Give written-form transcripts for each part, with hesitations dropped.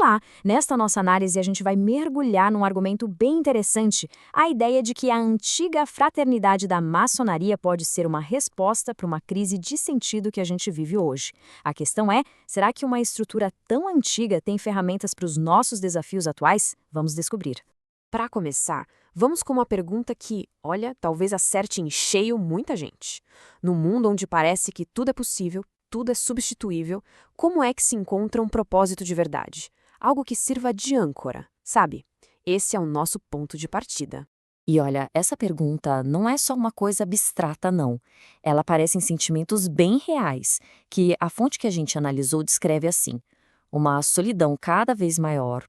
lá, nesta nossa análise a gente vai mergulhar num argumento bem interessante, a ideia de que a antiga fraternidade da maçonaria pode ser uma resposta para uma crise de sentido que a gente vive hoje. A questão é, será que uma estrutura tão antiga tem ferramentas para os nossos desafios atuais? Vamos descobrir. Para começar, vamos com uma pergunta que, olha, talvez acerte em cheio muita gente. No mundo onde parece que tudo é possível, tudo é substituível, como é que se encontra um propósito de verdade? Algo que sirva de âncora, sabe? Esse é o nosso ponto de partida. E olha, essa pergunta não é só uma coisa abstrata, não. Ela aparece em sentimentos bem reais, que a fonte que a gente analisou descreve assim: uma solidão cada vez maior,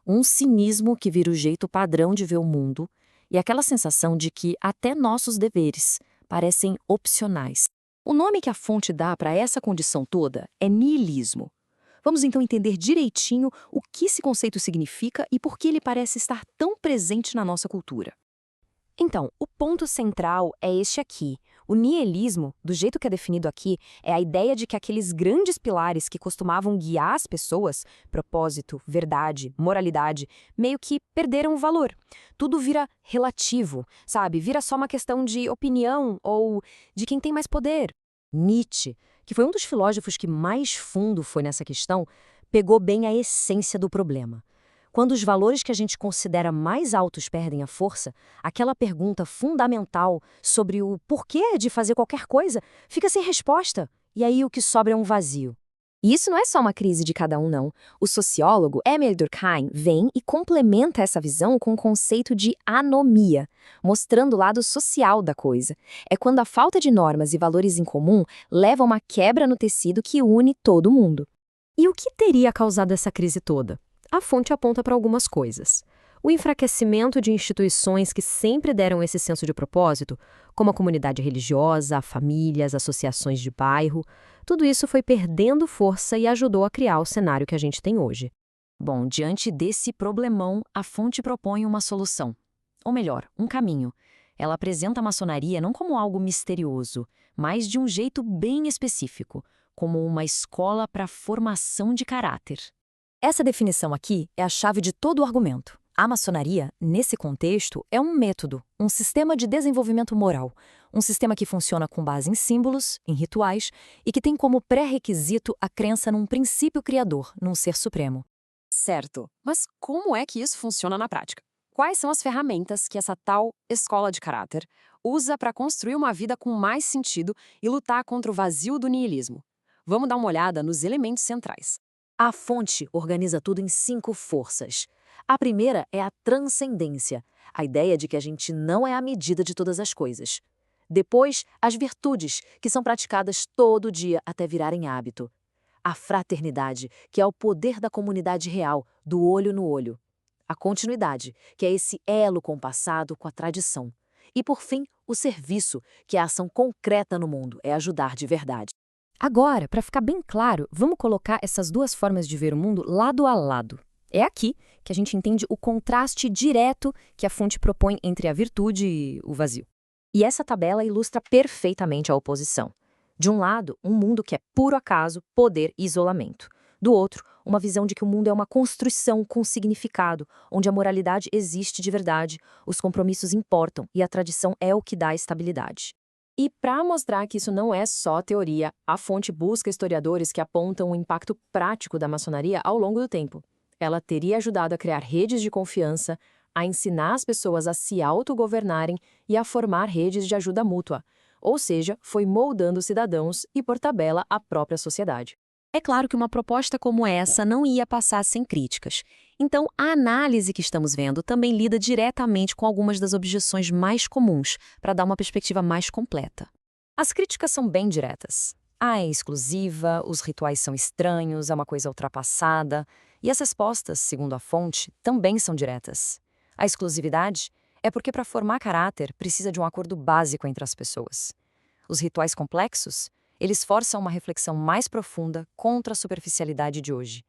um cinismo que vira o jeito padrão de ver o mundo, e aquela sensação de que até nossos deveres parecem opcionais. O nome que a fonte dá para essa condição toda é niilismo. Vamos então entender direitinho o que esse conceito significa e por que ele parece estar tão presente na nossa cultura. Então, o ponto central é este aqui. O niilismo, do jeito que é definido aqui, é a ideia de que aqueles grandes pilares que costumavam guiar as pessoas, propósito, verdade, moralidade, meio que perderam o valor. Tudo vira relativo, sabe? Vira só uma questão de opinião ou de quem tem mais poder. Nietzsche, que foi um dos filósofos que mais fundo foi nessa questão, pegou bem a essência do problema. Quando os valores que a gente considera mais altos perdem a força, aquela pergunta fundamental sobre o porquê de fazer qualquer coisa fica sem resposta, e aí o que sobra é um vazio. E isso não é só uma crise de cada um, não. O sociólogo Emile Durkheim vem e complementa essa visão com o conceito de anomia, mostrando o lado social da coisa. É quando a falta de normas e valores em comum leva a uma quebra no tecido que une todo mundo. E o que teria causado essa crise toda? A fonte aponta para algumas coisas. O enfraquecimento de instituições que sempre deram esse senso de propósito, como a comunidade religiosa, a família, as associações de bairro, tudo isso foi perdendo força e ajudou a criar o cenário que a gente tem hoje. Bom, diante desse problemão, a fonte propõe uma solução. Ou melhor, um caminho. Ela apresenta a maçonaria não como algo misterioso, mas de um jeito bem específico, como uma escola para formação de caráter. Essa definição aqui é a chave de todo o argumento. A maçonaria, nesse contexto, é um método, um sistema de desenvolvimento moral, um sistema que funciona com base em símbolos, em rituais e que tem como pré-requisito a crença num princípio criador, num ser supremo. Certo, mas como é que isso funciona na prática? Quais são as ferramentas que essa tal escola de caráter usa para construir uma vida com mais sentido e lutar contra o vazio do niilismo? Vamos dar uma olhada nos elementos centrais. A fonte organiza tudo em 5 forças. A primeira é a transcendência, a ideia de que a gente não é a medida de todas as coisas. Depois, as virtudes, que são praticadas todo dia até virarem hábito. A fraternidade, que é o poder da comunidade real, do olho no olho. A continuidade, que é esse elo compassado com a tradição. E, por fim, o serviço, que é a ação concreta no mundo, é ajudar de verdade. Agora, para ficar bem claro, vamos colocar essas duas formas de ver o mundo lado a lado. É aqui que a gente entende o contraste direto que a fonte propõe entre a virtude e o vazio. E essa tabela ilustra perfeitamente a oposição. De um lado, um mundo que é puro acaso, poder e isolamento. Do outro, uma visão de que o mundo é uma construção com significado, onde a moralidade existe de verdade, os compromissos importam e a tradição é o que dá estabilidade. E para mostrar que isso não é só teoria, a fonte busca historiadores que apontam o impacto prático da maçonaria ao longo do tempo. Ela teria ajudado a criar redes de confiança, a ensinar as pessoas a se autogovernarem e a formar redes de ajuda mútua. Ou seja, foi moldando os cidadãos e, por tabela, a própria sociedade. É claro que uma proposta como essa não ia passar sem críticas. Então, a análise que estamos vendo também lida diretamente com algumas das objeções mais comuns, para dar uma perspectiva mais completa. As críticas são bem diretas. É exclusiva, os rituais são estranhos, é uma coisa ultrapassada. E as respostas, segundo a fonte, também são diretas. A exclusividade é porque para formar caráter precisa de um acordo básico entre as pessoas. Os rituais complexos, eles forçam uma reflexão mais profunda contra a superficialidade de hoje.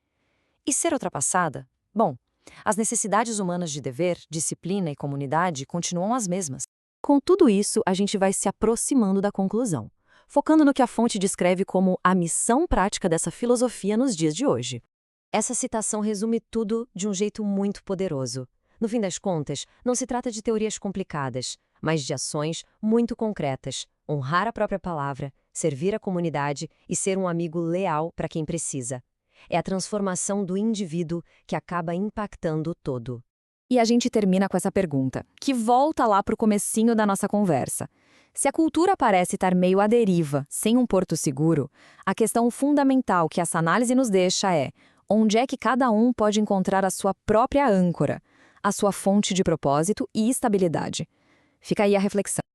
E ser ultrapassada? Bom, as necessidades humanas de dever, disciplina e comunidade continuam as mesmas. Com tudo isso, a gente vai se aproximando da conclusão, focando no que a fonte descreve como a missão prática dessa filosofia nos dias de hoje. Essa citação resume tudo de um jeito muito poderoso. No fim das contas, não se trata de teorias complicadas, mas de ações muito concretas. Honrar a própria palavra, servir a comunidade e ser um amigo leal para quem precisa. É a transformação do indivíduo que acaba impactando o todo. E a gente termina com essa pergunta, que volta lá para o comecinho da nossa conversa. Se a cultura parece estar meio à deriva, sem um porto seguro, a questão fundamental que essa análise nos deixa é: onde é que cada um pode encontrar a sua própria âncora, a sua fonte de propósito e estabilidade? Fica aí a reflexão.